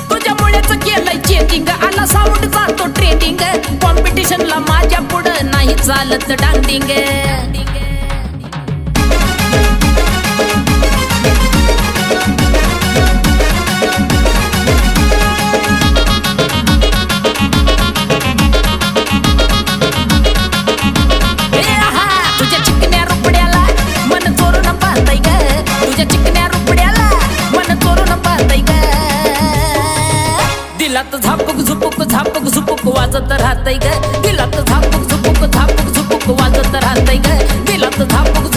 तुझ्यामुळेच केलंय चेंजिंग, आला साऊंड जातो ट्रेंडिंग, कॉम्पिटिशनला माझ्या पुढं नाही चालत डांडिंग। दिलात झापूक झुपूक झापूक झुपूक वाजत राहतय ग, दिलात झापूक झुपूक झापूक झुपूक वाजत राहतय ग, दिलात झापूक